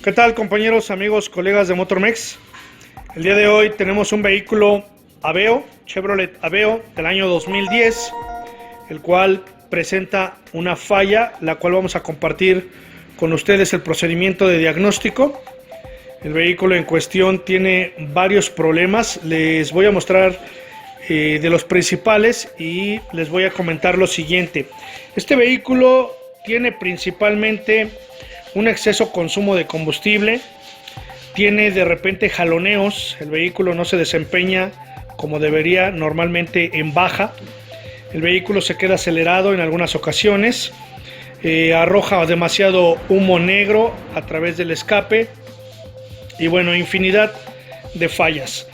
¿Qué tal, compañeros, amigos, colegas de Motormex? El día de hoy tenemos un vehículo Aveo, Chevrolet Aveo del año 2010, el cual presenta una falla, la cual vamos a compartir con ustedes el procedimiento de diagnóstico. El vehículo en cuestión tiene varios problemas, les voy a mostrar de los principales y les voy a comentar lo siguiente. Este vehículo tiene principalmente un exceso consumo de combustible, tiene de repente jaloneos, el vehículo no se desempeña como debería normalmente en baja, el vehículo se queda acelerado en algunas ocasiones, arroja demasiado humo negro a través del escape y bueno, infinidad de fallas.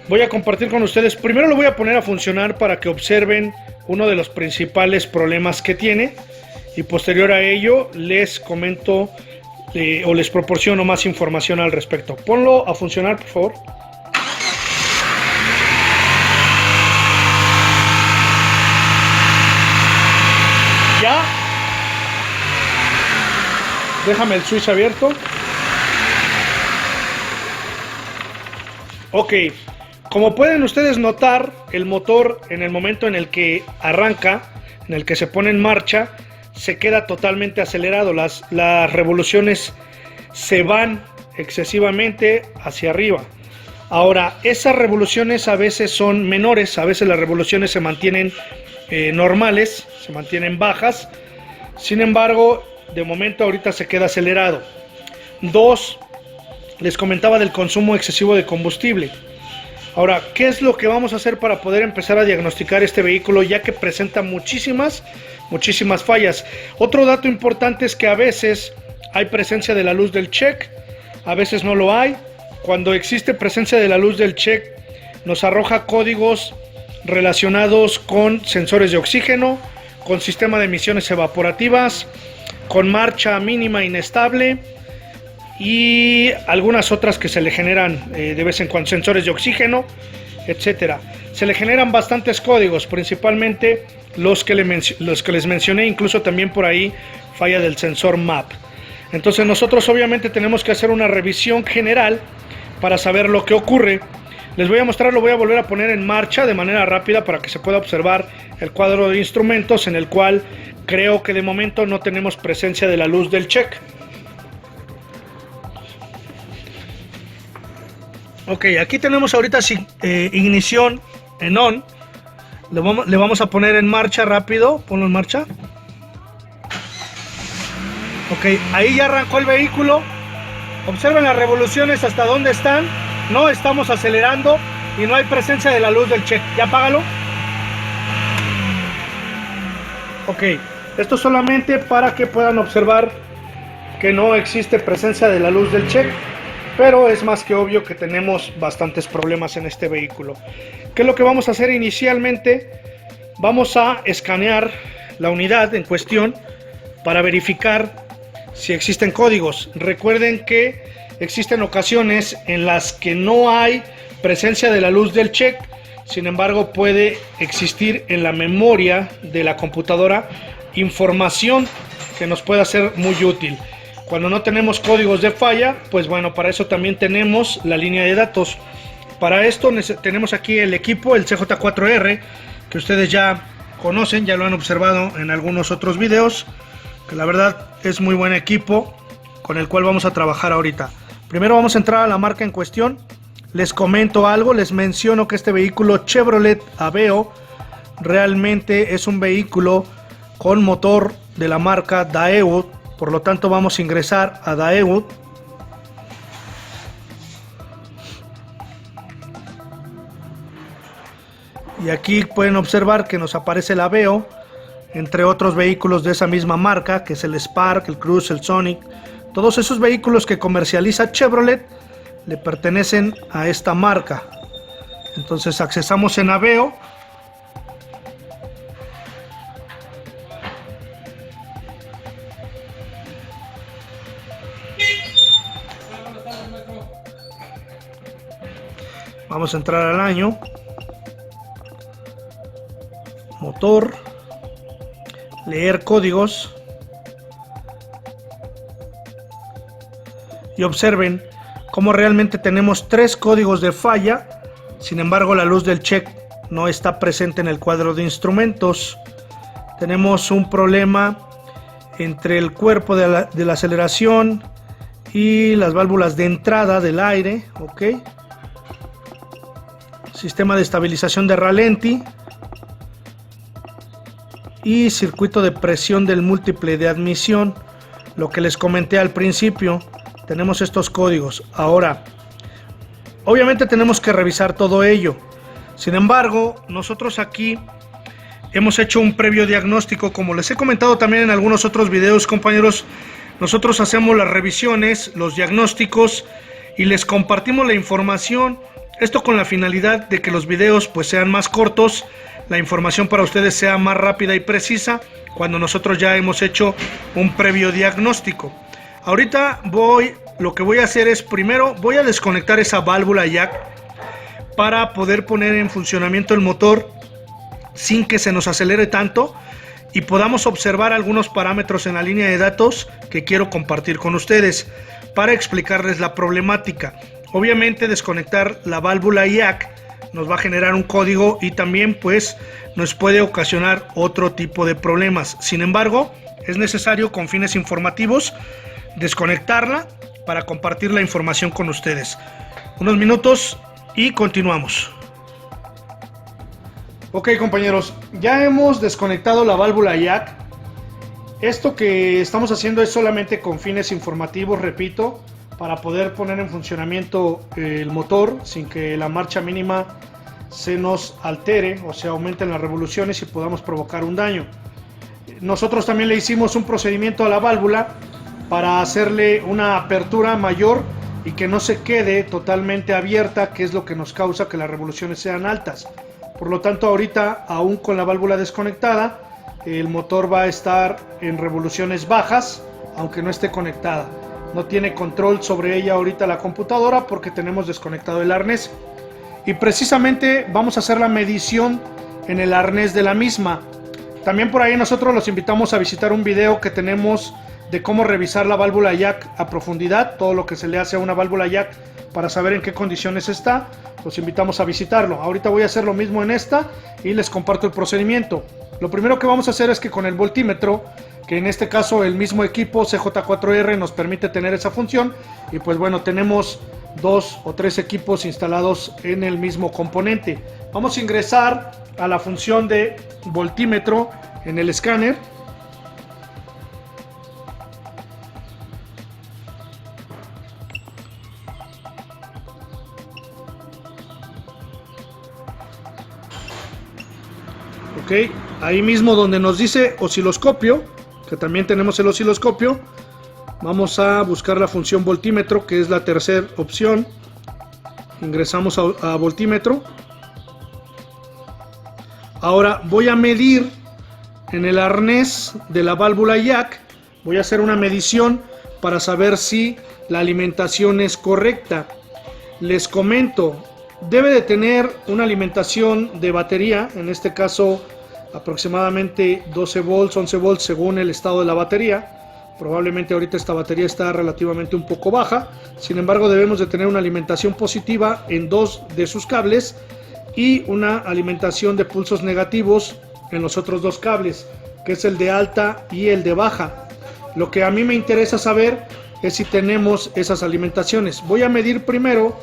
Voy a compartir con ustedes, primero lo voy a poner a funcionar para que observen uno de los principales problemas que tiene y posterior a ello les comento o les proporciono más información al respecto. Ponlo a funcionar, por favor. Ya. Déjame el switch abierto. Ok. Como pueden ustedes notar, el motor en el momento en el que arranca, en el que se pone en marcha, se queda totalmente acelerado, las revoluciones se van excesivamente hacia arriba. Ahora, esas revoluciones a veces son menores, a veces las revoluciones se mantienen normales, se mantienen bajas, sin embargo, de momento ahorita se queda acelerado. Dos, les comentaba del consumo excesivo de combustible. Ahora, ¿qué es lo que vamos a hacer para poder empezar a diagnosticar este vehículo, ya que presenta muchísimas fallas? Otro dato importante es que a veces hay presencia de la luz del check, a veces no lo hay. Cuando existe presencia de la luz del check, nos arroja códigos relacionados con sensores de oxígeno, con sistema de emisiones evaporativas, con marcha mínima inestable y algunas otras que se le generan de vez en cuando, sensores de oxígeno, etcétera. Se le generan bastantes códigos, principalmente los que les mencioné, incluso también por ahí falla del sensor MAP. Entonces nosotros obviamente tenemos que hacer una revisión general para saber lo que ocurre. Les voy a mostrar, lo voy a volver a poner en marcha de manera rápida para que se pueda observar el cuadro de instrumentos, en el cual creo que de momento no tenemos presencia de la luz del check. Ok, aquí tenemos ahorita ignición en on. Le vamos a poner en marcha rápido. Ponlo en marcha. Ok, ahí ya arrancó el vehículo. Observen las revoluciones hasta dónde están. No estamos acelerando y no hay presencia de la luz del check. Ya apágalo. Ok, esto solamente para que puedan observar que no existe presencia de la luz del check. Pero es más que obvio que tenemos bastantes problemas en este vehículo. ¿Qué es lo que vamos a hacer inicialmente? Vamos a escanear la unidad en cuestión para verificar si existen códigos. Recuerden que existen ocasiones en las que no hay presencia de la luz del check, sin embargo puede existir en la memoria de la computadora información que nos pueda ser muy útil. Cuando no tenemos códigos de falla, pues bueno, para eso también tenemos la línea de datos. Para esto tenemos aquí el equipo, el CJ4R, que ustedes ya conocen, ya lo han observado en algunos otros videos, que la verdad es muy buen equipo con el cual vamos a trabajar ahorita. Primero vamos a entrar a la marca en cuestión. Les comento algo, les menciono que este vehículo Chevrolet Aveo realmente es un vehículo con motor de la marca Daewoo. Por lo tanto vamos a ingresar a Daewoo. Y aquí pueden observar que nos aparece el Aveo, entre otros vehículos de esa misma marca, que es el Spark, el Cruze, el Sonic. Todos esos vehículos que comercializa Chevrolet le pertenecen a esta marca. Entonces accesamos en Aveo. Vamos a entrar al año, motor, leer códigos. y observen cómo realmente tenemos 3 códigos de falla. Sin embargo, la luz del check no está presente en el cuadro de instrumentos. Tenemos un problema entre el cuerpo de la aceleración y las válvulas de entrada del aire. Ok. Sistema de estabilización de ralentí y circuito de presión del múltiple de admisión. Lo que les comenté al principio, tenemos estos códigos. Ahora, obviamente tenemos que revisar todo ello. Sin embargo, nosotros aquí hemos hecho un previo diagnóstico. Como les he comentado también en algunos otros videos, compañeros, nosotros hacemos las revisiones, los diagnósticos y les compartimos la información. Esto con la finalidad de que los videos pues sean más cortos, la información para ustedes sea más rápida y precisa cuando nosotros ya hemos hecho un previo diagnóstico. Ahorita lo que voy a hacer es, primero voy a desconectar esa válvula jack para poder poner en funcionamiento el motor sin que se nos acelere tanto y podamos observar algunos parámetros en la línea de datos que quiero compartir con ustedes para explicarles la problemática. Obviamente desconectar la válvula jack nos va a generar un código y también pues nos puede ocasionar otro tipo de problemas. Sin embargo, es necesario con fines informativos desconectarla para compartir la información con ustedes. Unos minutos y continuamos. Ok, compañeros, ya hemos desconectado la válvula jack. Esto que estamos haciendo es solamente con fines informativos, repito, para poder poner en funcionamiento el motor sin que la marcha mínima se nos altere o se aumenten las revoluciones y podamos provocar un daño. Nosotros también le hicimos un procedimiento a la válvula para hacerle una apertura mayor y que no se quede totalmente abierta, que es lo que nos causa que las revoluciones sean altas. Por lo tanto, ahorita, aún con la válvula desconectada, el motor va a estar en revoluciones bajas, aunque no esté conectada. No tiene control sobre ella ahorita la computadora porque tenemos desconectado el arnés. Y precisamente vamos a hacer la medición en el arnés de la misma. También por ahí nosotros los invitamos a visitar un video que tenemos de cómo revisar la válvula jack a profundidad, todo lo que se le hace a una válvula jack para saber en qué condiciones está. Los invitamos a visitarlo. Ahorita voy a hacer lo mismo en esta y les comparto el procedimiento. Lo primero que vamos a hacer es que con el voltímetro, que en este caso el mismo equipo CJ4R nos permite tener esa función, y pues bueno, tenemos 2 o 3 equipos instalados en el mismo componente. Vamos a ingresar a la función de voltímetro en el escáner. Ok, ahí mismo donde nos dice osciloscopio, que también tenemos el osciloscopio, vamos a buscar la función voltímetro, que es la tercera opción. Ingresamos a voltímetro. Ahora voy a medir en el arnés de la válvula jack, voy a hacer una medición para saber si la alimentación es correcta. Les comento, debe de tener una alimentación de batería, en este caso aproximadamente 12 volts, 11 volts según el estado de la batería. Probablemente ahorita esta batería está relativamente un poco baja, sin embargo debemos de tener una alimentación positiva en 2 de sus cables y una alimentación de pulsos negativos en los otros 2 cables, que es el de alta y el de baja. Lo que a mí me interesa saber es si tenemos esas alimentaciones. Voy a medir primero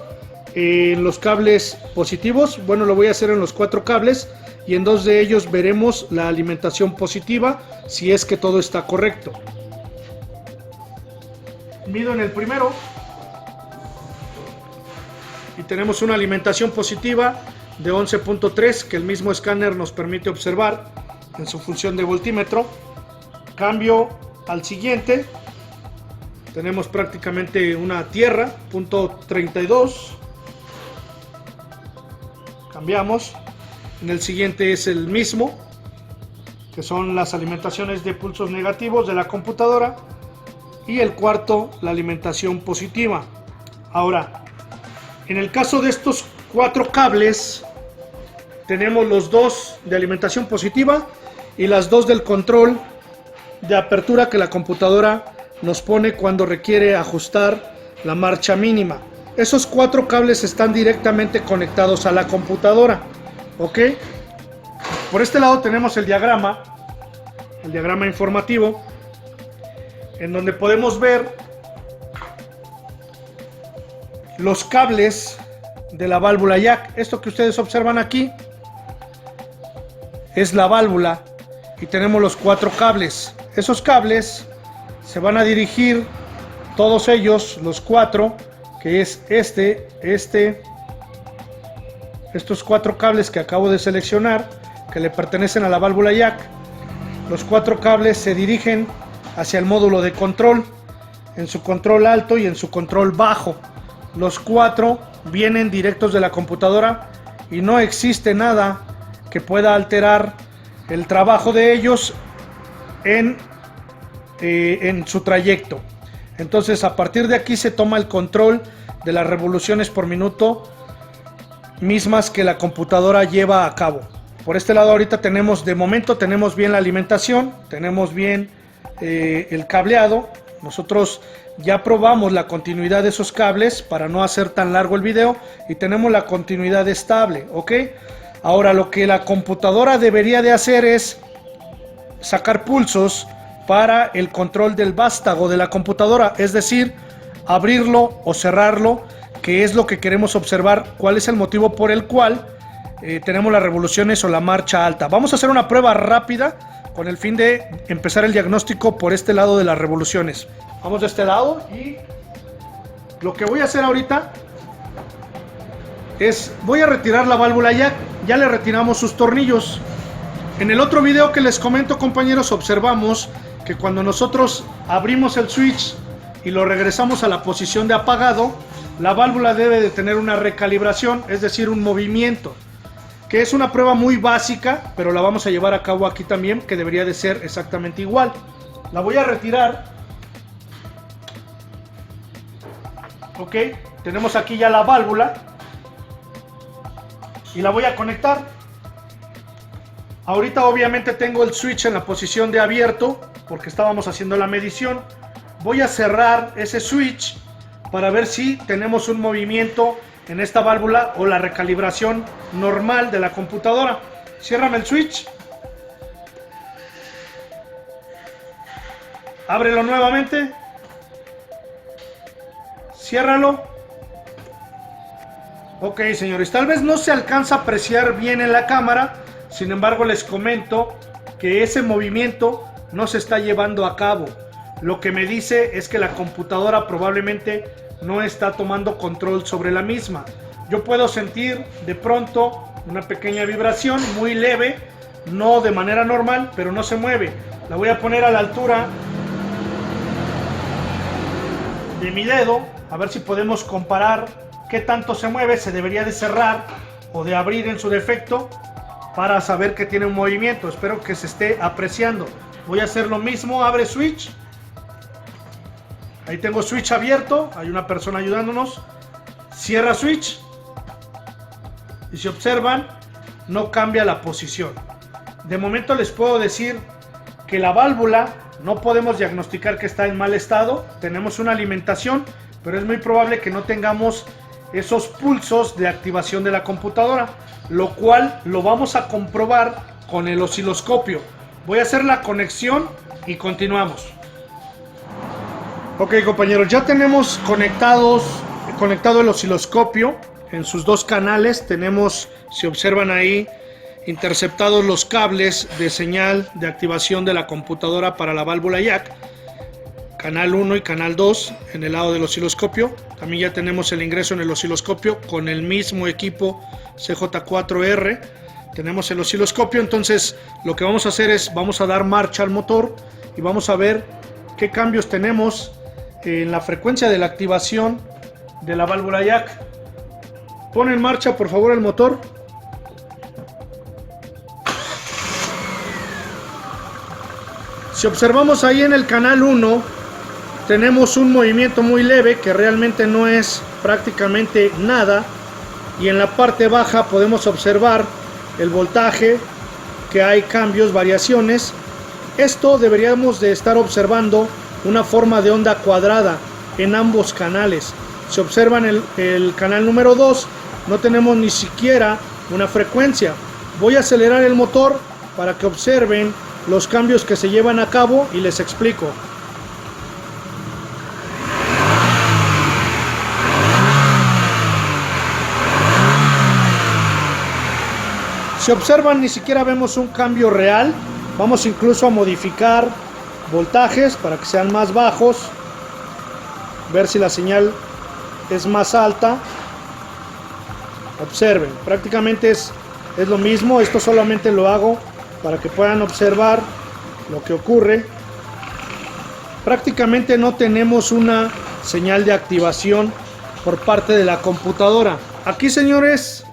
en los cables positivos. Bueno, lo voy a hacer en los 4 cables y en 2 de ellos veremos la alimentación positiva, si es que todo está correcto. Mido en el primero y tenemos una alimentación positiva de 11.3 que el mismo escáner nos permite observar en su función de voltímetro. Cambio al siguiente, tenemos prácticamente una tierra, punto 32. Cambiamos. En el siguiente es el mismo, que son las alimentaciones de pulsos negativos de la computadora, y el cuarto la alimentación positiva. Ahora, en el caso de estos 4 cables, tenemos los 2 de alimentación positiva y las 2 del control de apertura que la computadora nos pone cuando requiere ajustar la marcha mínima. Esos 4 cables están directamente conectados a la computadora, ¿ok? Por este lado tenemos el diagrama informativo, en donde podemos ver los cables de la válvula jack. Esto que ustedes observan aquí es la válvula y tenemos los 4 cables. Esos cables se van a dirigir, todos ellos, los 4, que es estos 4 cables que acabo de seleccionar, que le pertenecen a la válvula jack. Los 4 cables se dirigen hacia el módulo de control, en su control alto y en su control bajo. Los 4 vienen directos de la computadora y no existe nada que pueda alterar el trabajo de ellos en su trayecto. Entonces, a partir de aquí se toma el control de las revoluciones por minuto mismas que la computadora lleva a cabo. Por este lado ahorita tenemos, de momento tenemos bien la alimentación, tenemos bien el cableado. Nosotros ya probamos la continuidad de esos cables para no hacer tan largo el video y tenemos la continuidad estable, ¿ok? Ahora lo que la computadora debería de hacer es sacar pulsos para el control del vástago de la computadora, es decir, abrirlo o cerrarlo, que es lo que queremos observar, cuál es el motivo por el cual tenemos las revoluciones o la marcha alta. Vamos a hacer una prueba rápida con el fin de empezar el diagnóstico por este lado de las revoluciones. Vamos de este lado y lo que voy a hacer ahorita es, voy a retirar la válvula jack. Ya le retiramos sus tornillos. En el otro video que les comento, compañeros, observamos que cuando nosotros abrimos el switch y lo regresamos a la posición de apagado, la válvula debe de tener una recalibración, es decir, un movimiento, que es una prueba muy básica, pero la vamos a llevar a cabo aquí también, que debería de ser exactamente igual. La voy a retirar. Ok, tenemos aquí ya la válvula y la voy a conectar. Ahorita obviamente tengo el switch en la posición de abierto porque estábamos haciendo la medición. Voy a cerrar ese switch para ver si tenemos un movimiento en esta válvula o la recalibración normal de la computadora. Ciérrame el switch. Ábrelo nuevamente. Ciérralo. Ok, señores, tal vez no se alcanza a apreciar bien en la cámara. Sin embargo, les comento que ese movimiento no se está llevando a cabo. Lo que me dice es que la computadora probablemente no está tomando control sobre la misma. Yo puedo sentir de pronto una pequeña vibración muy leve, no de manera normal, pero no se mueve. La voy a poner a la altura de mi dedo, a ver si podemos comparar qué tanto se mueve. Se debería de cerrar o de abrir en su defecto para saber que tiene un movimiento. Espero que se esté apreciando. Voy a hacer lo mismo. Abre switch. Ahí tengo switch abierto. Hay una persona ayudándonos. Cierra switch. Y si observan, no cambia la posición. De momento les puedo decir que la válvula no podemos diagnosticar que está en mal estado. Tenemos una alimentación, pero es muy probable que no tengamos esos pulsos de activación de la computadora, lo cual lo vamos a comprobar con el osciloscopio. Voy a hacer la conexión y continuamos. Ok, compañeros, ya tenemos conectado el osciloscopio en sus 2 canales. Tenemos, si observan ahí, interceptados los cables de señal de activación de la computadora para la válvula jack, canal 1 y canal 2 en el lado del osciloscopio. También ya tenemos el ingreso en el osciloscopio con el mismo equipo CJ4R. Tenemos el osciloscopio. Entonces lo que vamos a hacer es, vamos a dar marcha al motor y vamos a ver qué cambios tenemos en la frecuencia de la activación de la válvula jack. Pon en marcha por favor el motor. Si observamos ahí en el canal 1, tenemos un movimiento muy leve que realmente no es prácticamente nada, y en la parte baja podemos observar el voltaje, que hay cambios, variaciones. Esto deberíamos de estar observando una forma de onda cuadrada, en ambos canales. Si observan el canal número 2, no tenemos ni siquiera una frecuencia. Voy a acelerar el motor para que observen los cambios que se llevan a cabo y les explico. Si observan, ni siquiera vemos un cambio real. Vamos incluso a modificar voltajes para que sean más bajos, ver si la señal es más alta. Observen, prácticamente es lo mismo. Esto solamente lo hago para que puedan observar lo que ocurre. Prácticamente no tenemos una señal de activación por parte de la computadora. Aquí, señores,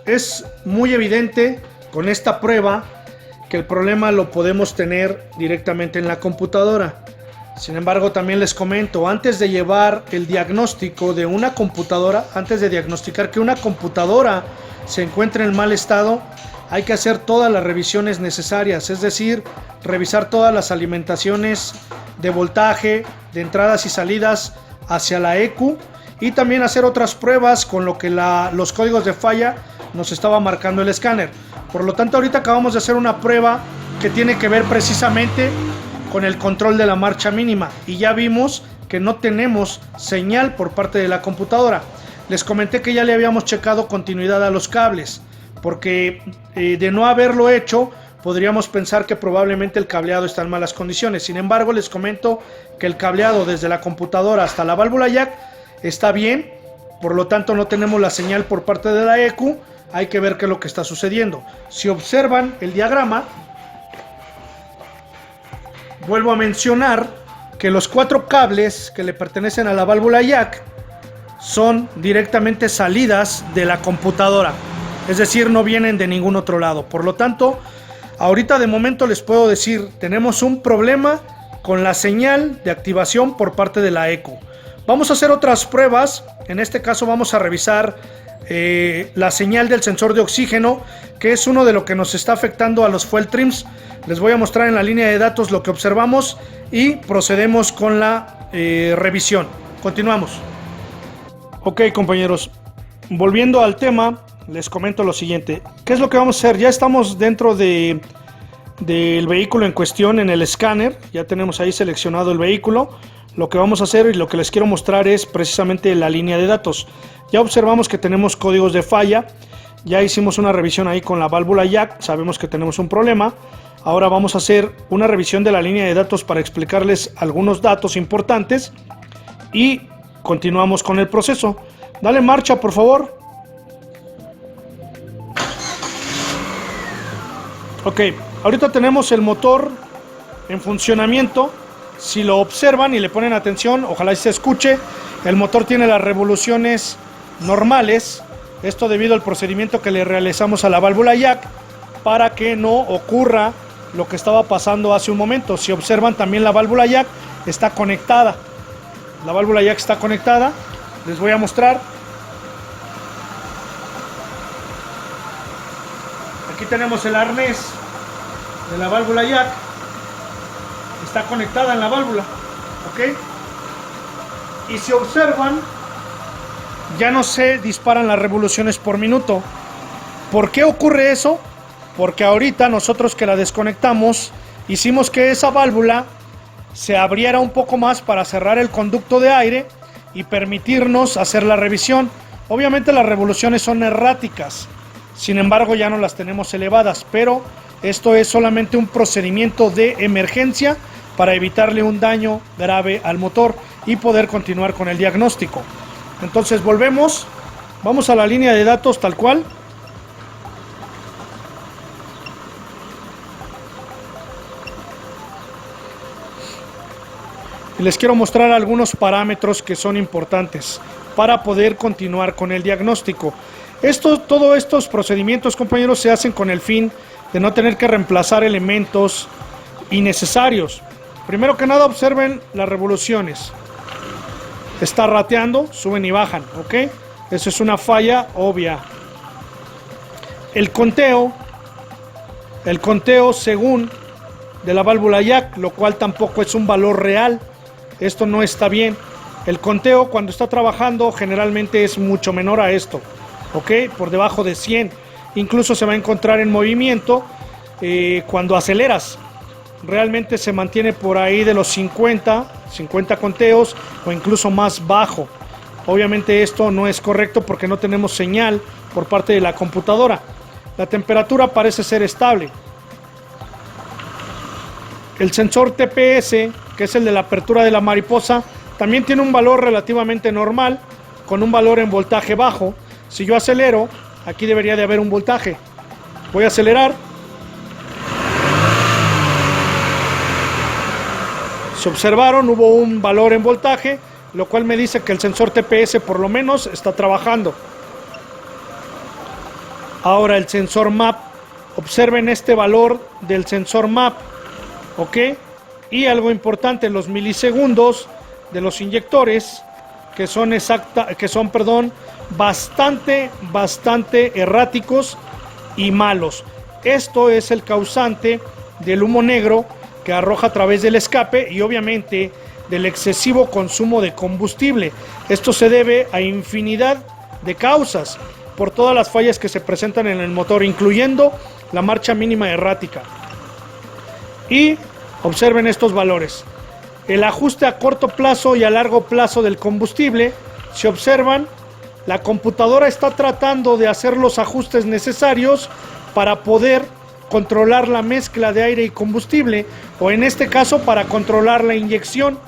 es muy evidente con esta prueba que el problema lo podemos tener directamente en la computadora. Sin embargo, también les comento, antes de llevar el diagnóstico de una computadora, antes de diagnosticar que una computadora se encuentre en mal estado, hay que hacer todas las revisiones necesarias, es decir, revisar todas las alimentaciones de voltaje, de entradas y salidas hacia la ECU, y también hacer otras pruebas con lo que los códigos de falla nos estaba marcando el escáner. Por lo tanto, ahorita acabamos de hacer una prueba que tiene que ver precisamente con el control de la marcha mínima, y ya vimos que no tenemos señal por parte de la computadora. Les comenté que ya le habíamos checado continuidad a los cables, porque de no haberlo hecho podríamos pensar que probablemente el cableado está en malas condiciones. Sin embargo, les comento que el cableado desde la computadora hasta la válvula jack está bien, por lo tanto no tenemos la señal por parte de la ECU. Hay que ver qué es lo que está sucediendo. Si observan el diagrama, vuelvo a mencionar que los 4 cables que le pertenecen a la válvula jack son directamente salidas de la computadora, es decir, no vienen de ningún otro lado. Por lo tanto, ahorita de momento les puedo decir, tenemos un problema con la señal de activación por parte de la ECU. Vamos a hacer otras pruebas. En este caso vamos a revisar la señal del sensor de oxígeno, que es uno de lo que nos está afectando a los fuel trims. Les voy a mostrar en la línea de datos lo que observamos y procedemos con la revisión. Continuamos. Ok, compañeros, volviendo al tema, les comento lo siguiente. ¿Qué es lo que vamos a hacer? Ya estamos dentro del vehículo en cuestión, en el escáner. Ya tenemos ahí seleccionado el vehículo. Lo que vamos a hacer y lo que les quiero mostrar es precisamente la línea de datos. Ya observamos que tenemos códigos de falla. Ya hicimos una revisión ahí con la válvula jack. Sabemos que tenemos un problema. Ahora vamos a hacer una revisión de la línea de datos para explicarles algunos datos importantes. Y continuamos con el proceso. Dale marcha, por favor. Ok, ahorita tenemos el motor en funcionamiento. Si lo observan y le ponen atención, ojalá se escuche, el motor tiene las revoluciones normales. Esto debido al procedimiento que le realizamos a la válvula jack para que no ocurra lo que estaba pasando hace un momento. Si observan, también la válvula jack está conectada. La válvula jack está conectada. Les voy a mostrar. Aquí tenemos el arnés de la válvula jack. Está conectada en la válvula, ¿ok? Y si observan, ya no se disparan las revoluciones por minuto. ¿Por qué ocurre eso? Porque ahorita nosotros que la desconectamos, hicimos que esa válvula se abriera un poco más para cerrar el conducto de aire y permitirnos hacer la revisión. Obviamente las revoluciones son erráticas, sin embargo ya no las tenemos elevadas, pero esto es solamente un procedimiento de emergencia para evitarle un daño grave al motor y poder continuar con el diagnóstico. Entonces volvemos, vamos a la línea de datos tal cual. Y les quiero mostrar algunos parámetros que son importantes para poder continuar con el diagnóstico. Todos estos procedimientos, compañeros, se hacen con el fin de no tener que reemplazar elementos innecesarios. Primero que nada, observen las revoluciones. Está rateando, suben y bajan, ¿ok? Eso es una falla obvia. El conteo según de la válvula jack, lo cual tampoco es un valor real. Esto no está bien. El conteo cuando está trabajando generalmente es mucho menor a esto, ¿ok? Por debajo de 100. Incluso se va a encontrar en movimiento cuando aceleras. Realmente se mantiene por ahí de los 50 conteos o incluso más bajo. Obviamente esto no es correcto porque no tenemos señal por parte de la computadora. La temperatura parece ser estable. El sensor TPS, que es el de la apertura de la mariposa, también tiene un valor relativamente normal, con un valor en voltaje bajo. Si yo acelero, aquí debería de haber un voltaje. Voy a acelerar. Si observaron, hubo un valor en voltaje, lo cual me dice que el sensor TPS por lo menos está trabajando. Ahora el sensor MAP. Observen este valor del sensor MAP. ¿Ok? Y algo importante, los milisegundos de los inyectores, que son bastante erráticos y malos. Esto es el causante del humo negro que arroja a través del escape y obviamente del excesivo consumo de combustible. Esto se debe a infinidad de causas por todas las fallas que se presentan en el motor, incluyendo la marcha mínima errática. Y observen estos valores. El ajuste a corto plazo y a largo plazo del combustible. Si observan, la computadora está tratando de hacer los ajustes necesarios para poder controlar la mezcla de aire y combustible, o en este caso para controlar la inyección.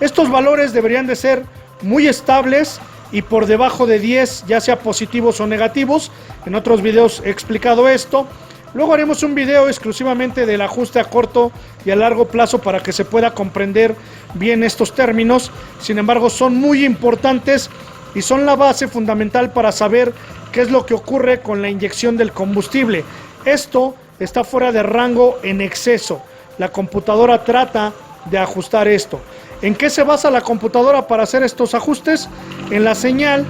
Estos valores deberían de ser muy estables y por debajo de 10, ya sea positivos o negativos. En otros videos he explicado esto. Luego haremos un video exclusivamente del ajuste a corto y a largo plazo para que se pueda comprender bien estos términos. Sin embargo, son muy importantes y son la base fundamental para saber qué es lo que ocurre con la inyección del combustible. Esto está fuera de rango en exceso. La computadora trata de ajustar esto. ¿En qué se basa la computadora para hacer estos ajustes? En la señal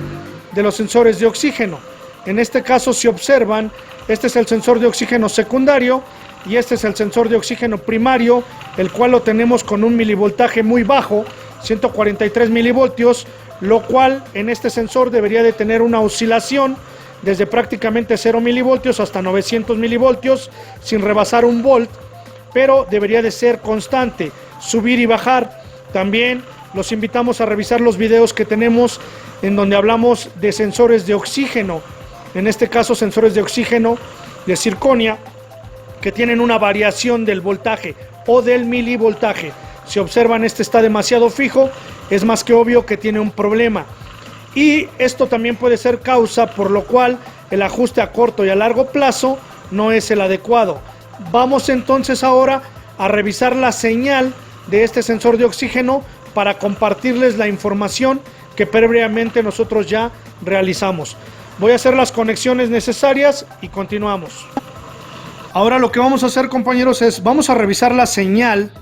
de los sensores de oxígeno. En este caso, si observan, este es el sensor de oxígeno secundario y este es el sensor de oxígeno primario, el cual lo tenemos con un milivoltaje muy bajo, 143 milivoltios, lo cual en este sensor debería de tener una oscilación desde prácticamente 0 milivoltios hasta 900 milivoltios sin rebasar un volt, pero debería de ser constante, subir y bajar. También los invitamos a revisar los videos que tenemos en donde hablamos de sensores de oxígeno, en este caso sensores de oxígeno de circonia, que tienen una variación del voltaje o del milivoltaje. Si observan, este está demasiado fijo, es más que obvio que tiene un problema. Y esto también puede ser causa por lo cual el ajuste a corto y a largo plazo no es el adecuado. Vamos entonces ahora a revisar la señal de este sensor de oxígeno para compartirles la información que previamente nosotros ya realizamos. Voy a hacer las conexiones necesarias y continuamos. Ahora lo que vamos a hacer, compañeros, es vamos a revisar la señal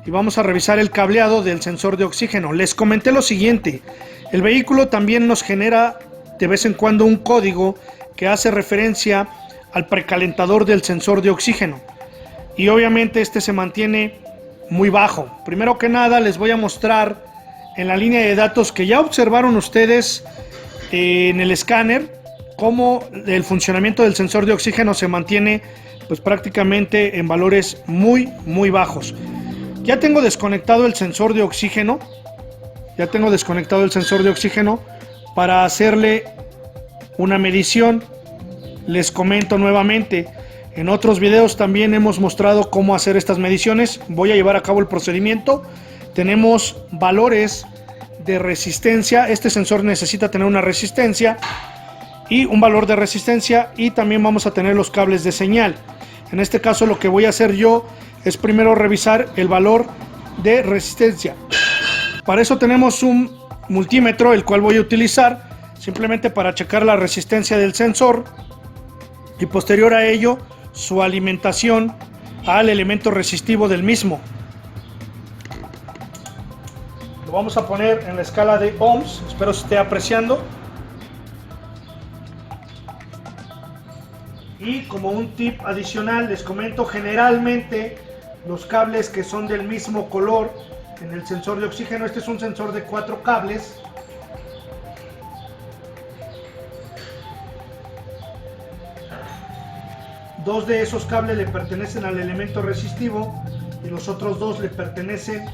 y vamos a revisar el cableado del sensor de oxígeno. Les comenté lo siguiente: el vehículo también nos genera de vez en cuando un código que hace referencia al precalentador del sensor de oxígeno, y obviamente este se mantiene muy bajo. Primero que nada les voy a mostrar en la línea de datos que ya observaron ustedes en el escáner cómo el funcionamiento del sensor de oxígeno se mantiene pues prácticamente en valores muy bajos. Ya tengo desconectado el sensor de oxígeno. Para hacerle una medición. Les comento nuevamente, en otros videos también hemos mostrado cómo hacer estas mediciones. Voy a llevar a cabo el procedimiento. Tenemos valores de resistencia. Este sensor necesita tener una resistencia y un valor de resistencia, y también vamos a tener los cables de señal. En este caso lo que voy a hacer yo es primero revisar el valor de resistencia. Para eso tenemos un multímetro, el cual voy a utilizar simplemente para checar la resistencia del sensor y posterior a ello su alimentación al elemento resistivo del mismo. Lo vamos a poner en la escala de ohms, espero se esté apreciando. Y como un tip adicional les comento, generalmente los cables que son del mismo color en el sensor de oxígeno. Este es un sensor de 4 cables. Dos de esos cables le pertenecen al elemento resistivo y los otros dos le pertenecen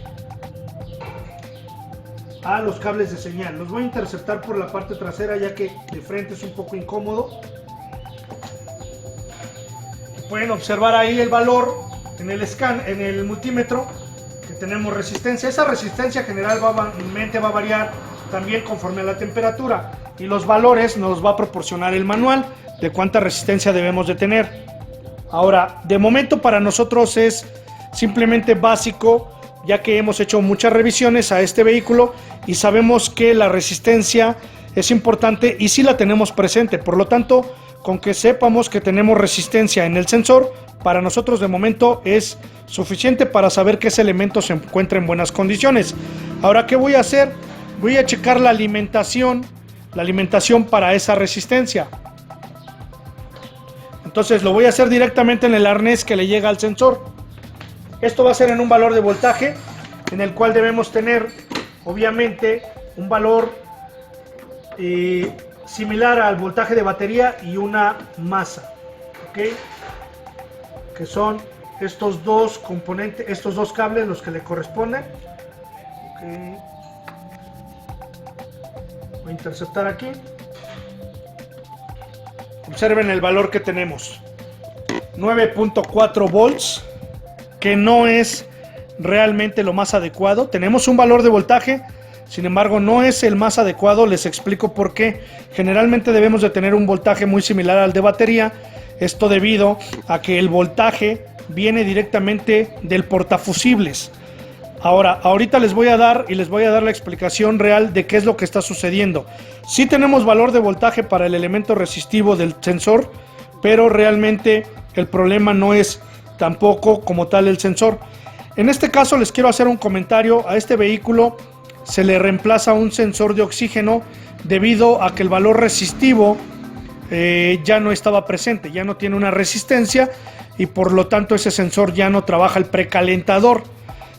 a los cables de señal. Los voy a interceptar por la parte trasera, ya que de frente es un poco incómodo. Pueden observar ahí el valor en el multímetro, que tenemos resistencia. Esa resistencia generalmente va a variar también conforme a la temperatura, y los valores nos va a proporcionar el manual de cuánta resistencia debemos de tener. Ahora, de momento para nosotros es simplemente básico, ya que hemos hecho muchas revisiones a este vehículo y sabemos que la resistencia es importante y sí la tenemos presente. Por lo tanto, con que sepamos que tenemos resistencia en el sensor, para nosotros de momento es suficiente para saber que ese elemento se encuentra en buenas condiciones. Ahora, ¿qué voy a hacer? Voy a checar la alimentación para esa resistencia. Entonces lo voy a hacer directamente en el arnés que le llega al sensor. Esto va a ser en un valor de voltaje, en el cual debemos tener obviamente un valor similar al voltaje de batería y una masa, ¿ok? Que son estos dos componentes, estos dos cables los que le corresponden. Okay. Voy a interceptar aquí. Observen el valor que tenemos, 9.4 volts, que no es realmente lo más adecuado. Tenemos un valor de voltaje, sin embargo no es el más adecuado. Les explico por qué. Generalmente debemos de tener un voltaje muy similar al de batería. Esto debido a que el voltaje viene directamente del portafusibles. Ahorita les voy a dar la explicación real de qué es lo que está sucediendo. Sí tenemos valor de voltaje para el elemento resistivo del sensor, pero realmente el problema no es tampoco como tal el sensor. En este caso les quiero hacer un comentario. A este vehículo se le reemplaza un sensor de oxígeno debido a que el valor resistivo ya no estaba presente, ya no tiene una resistencia, y por lo tanto ese sensor ya no trabaja el precalentador.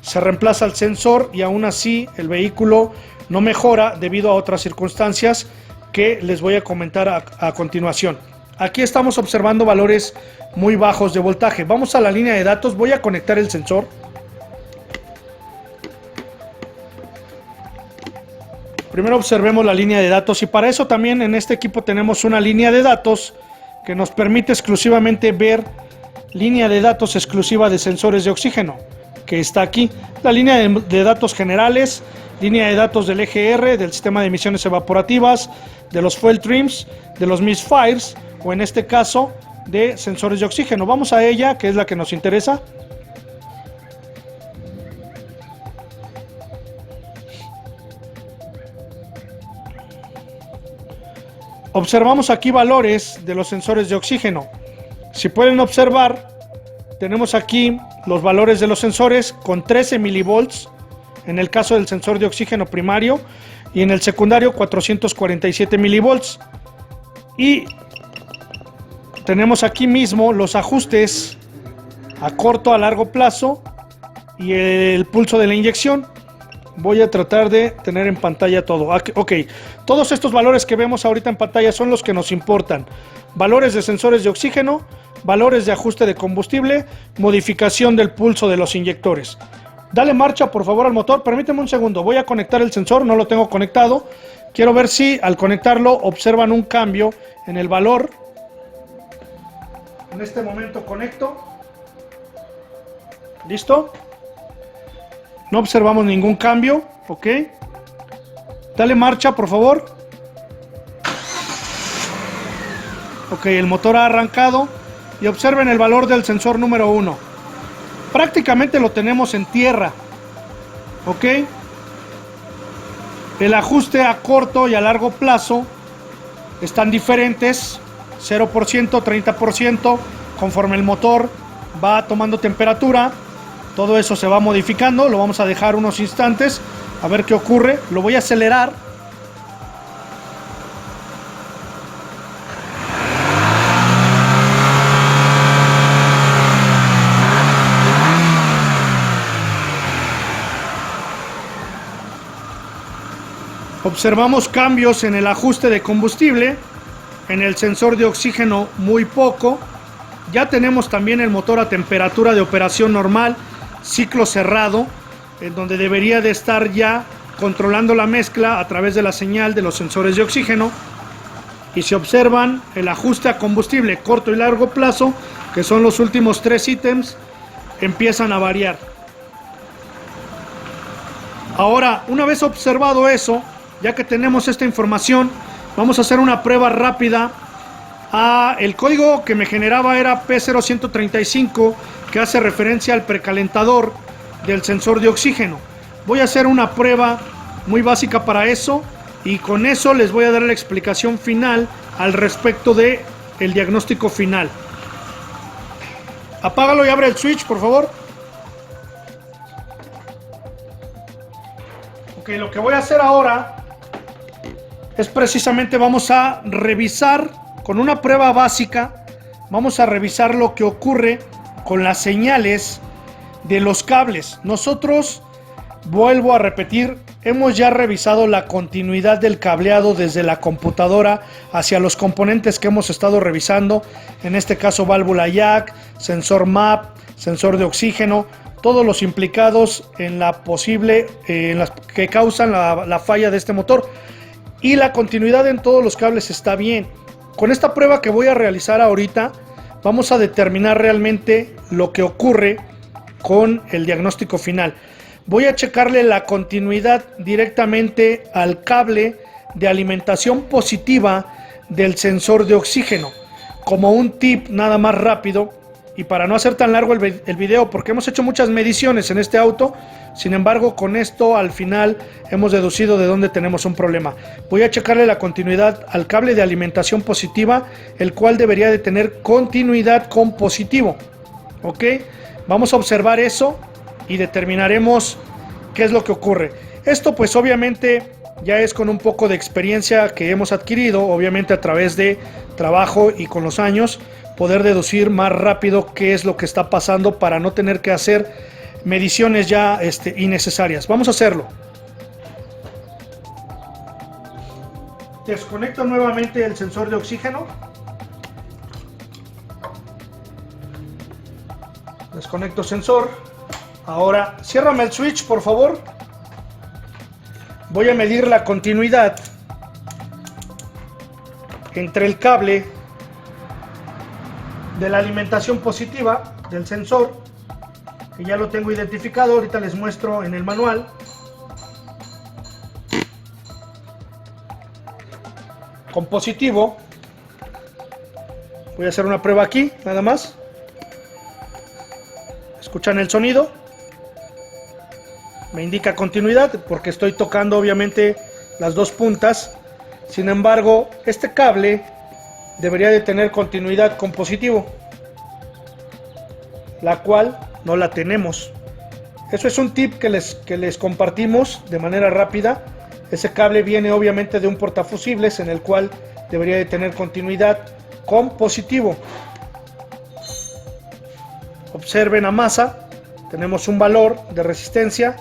Se reemplaza el sensor y aún así el vehículo no mejora debido a otras circunstancias que les voy a comentar a continuación. Aquí estamos observando valores muy bajos de voltaje. Vamos a la línea de datos. Voy a conectar el sensor. Primero observemos la línea de datos, y para eso también en este equipo tenemos una línea de datos que nos permite exclusivamente ver línea de datos exclusiva de sensores de oxígeno, que está aquí. La línea de datos generales, línea de datos del EGR, del sistema de emisiones evaporativas, de los fuel trims, de los misfires, o en este caso de sensores de oxígeno. Vamos a ella, que es la que nos interesa. Observamos aquí valores de los sensores de oxígeno. Si pueden observar, tenemos aquí los valores de los sensores con 13 milivolts en el caso del sensor de oxígeno primario, y en el secundario 447 milivolts. Y tenemos aquí mismo los ajustes a corto, a largo plazo y el pulso de la inyección. Voy a tratar de tener en pantalla todo. Ok, todos estos valores que vemos ahorita en pantalla son los que nos importan. Valores de sensores de oxígeno, valores de ajuste de combustible, modificación del pulso de los inyectores. Dale marcha por favor al motor. Permíteme un segundo, voy a conectar el sensor, no lo tengo conectado. Quiero ver si al conectarlo observan un cambio en el valor. En este momento conecto. ¿Listo? No observamos ningún cambio, ok. Dale marcha, por favor. Ok, el motor ha arrancado y observen el valor del sensor número 1. Prácticamente lo tenemos en tierra, ok. El ajuste a corto y a largo plazo están diferentes, 0%, 30%, conforme el motor va tomando temperatura. Todo eso se va modificando. Lo vamos a dejar unos instantes a ver qué ocurre. Lo voy a acelerar. Observamos cambios en el ajuste de combustible, en el sensor de oxígeno muy poco. Ya tenemos también el motor a temperatura de operación normal, ciclo cerrado, en donde debería de estar ya controlando la mezcla a través de la señal de los sensores de oxígeno. Y si observan el ajuste a combustible corto y largo plazo, que son los últimos 3 ítems, empiezan a variar. Ahora, una vez observado eso, ya que tenemos esta información, vamos a hacer una prueba rápida. El código que me generaba era P0135, que hace referencia al precalentador del sensor de oxígeno. Voy a hacer una prueba muy básica para eso, y con eso les voy a dar la explicación final al respecto de el diagnóstico final. Apágalo y abre el switch, por favor. Ok, lo que voy a hacer ahora es precisamente vamos a revisar con una prueba básica, vamos a revisar lo que ocurre con las señales de los cables. Nosotros, vuelvo a repetir, hemos ya revisado la continuidad del cableado desde la computadora hacia los componentes que hemos estado revisando, en este caso válvula jack, sensor MAP, sensor de oxígeno, todos los implicados en la posible, en las que causan la falla de este motor, y la continuidad en todos los cables está bien. Con esta prueba que voy a realizar ahorita, vamos a determinar realmente lo que ocurre con el diagnóstico final. Voy a checarle la continuidad directamente al cable de alimentación positiva del sensor de oxígeno. Como un tip nada más rápido, y para no hacer tan largo el video, porque hemos hecho muchas mediciones en este auto, sin embargo con esto al final hemos deducido de dónde tenemos un problema. Voy a checarle la continuidad al cable de alimentación positiva, el cual debería de tener continuidad con positivo. Ok, vamos a observar eso y determinaremos qué es lo que ocurre. Esto pues obviamente ya es con un poco de experiencia que hemos adquirido, obviamente a través de trabajo y con los años, poder deducir más rápido qué es lo que está pasando para no tener que hacer mediciones ya innecesarias. Vamos a hacerlo. Desconecto nuevamente el sensor de oxígeno. Desconecto sensor. Ahora, ciérrame el switch, por favor. Voy a medir la continuidad entre el cable de la alimentación positiva del sensor, que ya lo tengo identificado, ahorita les muestro en el manual. Con positivo, voy a hacer una prueba aquí, nada más. ¿Escuchan el sonido? Me indica continuidad porque estoy tocando obviamente las dos puntas. Sin embargo, este cable debería de tener continuidad con positivo, la cual no la tenemos. Eso es un tip que les compartimos de manera rápida. Ese cable viene obviamente de un portafusibles en el cual debería de tener continuidad con positivo. Observen a masa, tenemos un valor de resistencia.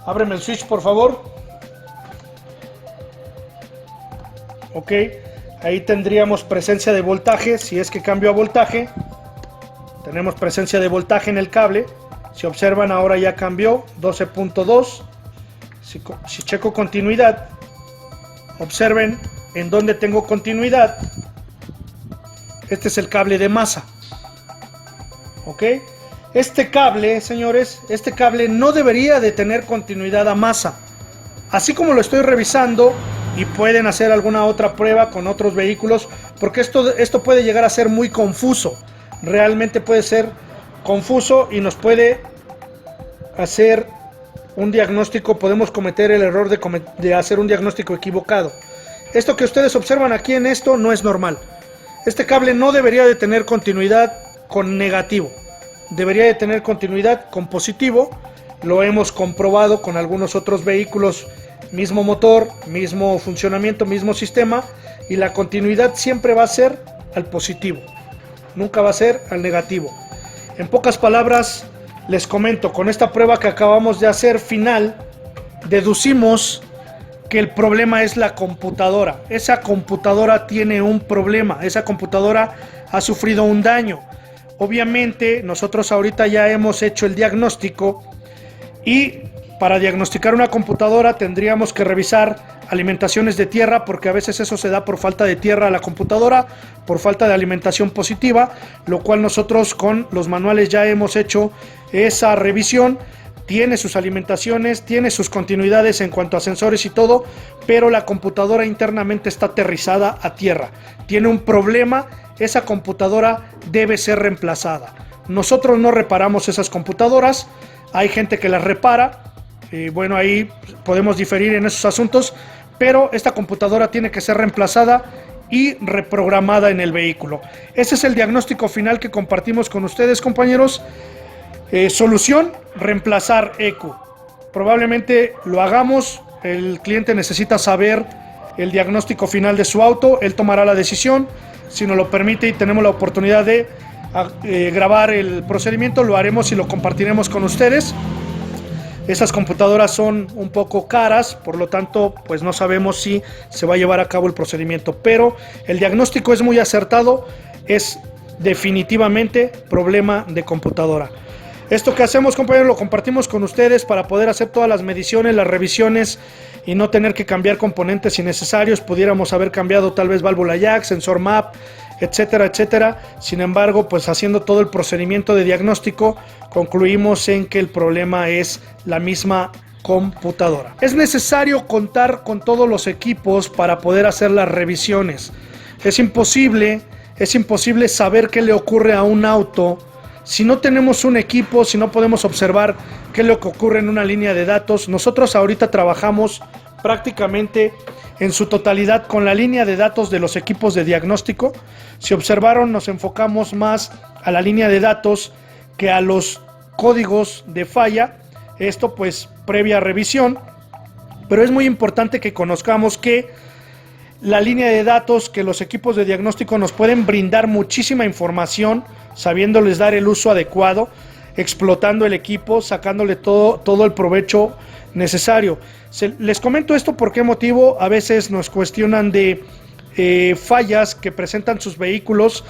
Ábreme el switch, por favor. Ok, ahí tendríamos presencia de voltaje. Si es que cambio a voltaje, tenemos presencia de voltaje en el cable. Si observan, ahora ya cambió 12.2. Si checo continuidad, observen en dónde tengo continuidad. Este es el cable de masa. Ok, este cable, señores, este cable no debería de tener continuidad a masa. Así como lo estoy revisando, y pueden hacer alguna otra prueba con otros vehículos, porque esto puede llegar a ser muy confuso. Realmente puede ser confuso y nos puede hacer un diagnóstico, podemos cometer el error de hacer un diagnóstico equivocado. Esto que ustedes observan aquí en esto no es normal. Este cable no debería de tener continuidad con negativo, debería de tener continuidad con positivo. Lo hemos comprobado con algunos otros vehículos, mismo motor, mismo funcionamiento, mismo sistema, y la continuidad siempre va a ser al positivo, nunca va a ser al negativo. En pocas palabras les comento, con esta prueba que acabamos de hacer final, deducimos que el problema es la computadora. Esa computadora tiene un problema, esa computadora ha sufrido un daño. Obviamente nosotros ahorita ya hemos hecho el diagnóstico y para diagnosticar una computadora tendríamos que revisar alimentaciones de tierra, porque a veces eso se da por falta de tierra a la computadora, por falta de alimentación positiva, lo cual nosotros con los manuales ya hemos hecho esa revisión. Tiene sus alimentaciones, tiene sus continuidades en cuanto a sensores y todo, pero la computadora internamente está aterrizada a tierra. Tiene un problema, esa computadora debe ser reemplazada. Nosotros no reparamos esas computadoras, hay gente que las repara, bueno, ahí podemos diferir en esos asuntos, pero esta computadora tiene que ser reemplazada y reprogramada en el vehículo. Ese es el diagnóstico final que compartimos con ustedes, compañeros. Solución: reemplazar ECU. Probablemente lo hagamos, el cliente necesita saber el diagnóstico final de su auto, él tomará la decisión. Si nos lo permite y tenemos la oportunidad de grabar el procedimiento, lo haremos y lo compartiremos con ustedes. Esas computadoras son un poco caras, por lo tanto pues no sabemos si se va a llevar a cabo el procedimiento, pero el diagnóstico es muy acertado, es definitivamente problema de computadora. Esto que hacemos, compañeros, lo compartimos con ustedes para poder hacer todas las mediciones, las revisiones y no tener que cambiar componentes innecesarios. Pudiéramos haber cambiado tal vez válvula jack, sensor MAP, etcétera, etcétera. Sin embargo, pues haciendo todo el procedimiento de diagnóstico, concluimos en que el problema es la misma computadora. Es necesario contar con todos los equipos para poder hacer las revisiones. Es imposible saber qué le ocurre a un auto si no tenemos un equipo, si no podemos observar qué es lo que ocurre en una línea de datos. Nosotros ahorita trabajamos prácticamente en su totalidad con la línea de datos de los equipos de diagnóstico. Si observaron, nos enfocamos más a la línea de datos que a los códigos de falla. Esto pues previa revisión, pero es muy importante que conozcamos que la línea de datos, que los equipos de diagnóstico nos pueden brindar muchísima información, sabiéndoles dar el uso adecuado, explotando el equipo, sacándole todo el provecho necesario. Les comento esto por qué motivo. A veces nos cuestionan de fallas que presentan sus vehículos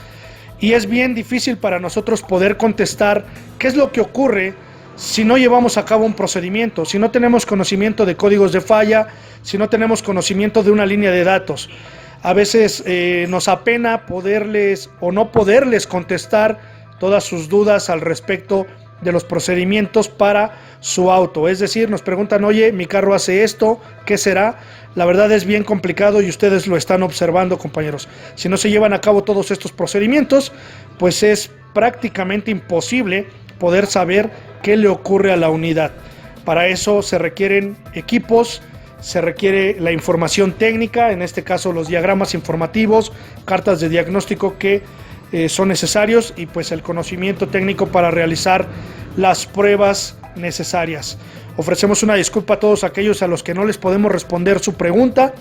y es bien difícil para nosotros poder contestar qué es lo que ocurre si no llevamos a cabo un procedimiento, si no tenemos conocimiento de códigos de falla, si no tenemos conocimiento de una línea de datos. A veces nos apena poderles o no poderles contestar todas sus dudas al respecto de los procedimientos para su auto. Es decir, nos preguntan: oye, mi carro hace esto, ¿qué será? La verdad es bien complicado y ustedes lo están observando, compañeros. Si no se llevan a cabo todos estos procedimientos, pues es prácticamente imposible poder saber qué le ocurre a la unidad. Para eso se requieren equipos, se requiere la información técnica, en este caso los diagramas informativos, cartas de diagnóstico que son necesarios, y pues el conocimiento técnico para realizar las pruebas necesarias. Ofrecemos una disculpa a todos aquellos a los que no les podemos responder su pregunta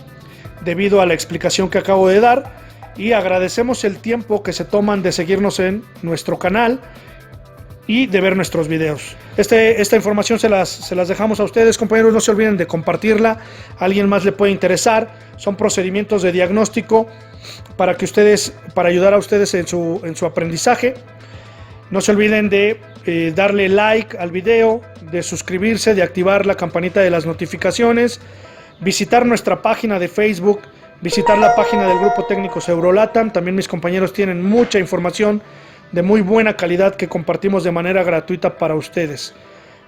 debido a la explicación que acabo de dar, y agradecemos el tiempo que se toman de seguirnos en nuestro canal y de ver nuestros videos. Esta información se las dejamos a ustedes, compañeros. No se olviden de compartirla, a alguien más le puede interesar. Son procedimientos de diagnóstico para ayudar a ustedes en su aprendizaje. No se olviden de darle like al video, de suscribirse, de activar la campanita de las notificaciones, visitar nuestra página de Facebook, visitar la página del Grupo Técnicos Eurolatam. También mis compañeros tienen mucha información de muy buena calidad que compartimos de manera gratuita para ustedes.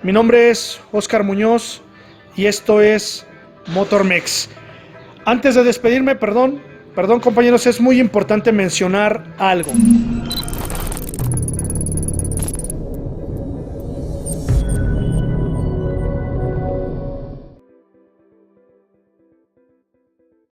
Mi nombre es Oscar Muñoz y esto es MotorMex. Antes de despedirme, perdón compañeros, es muy importante mencionar algo.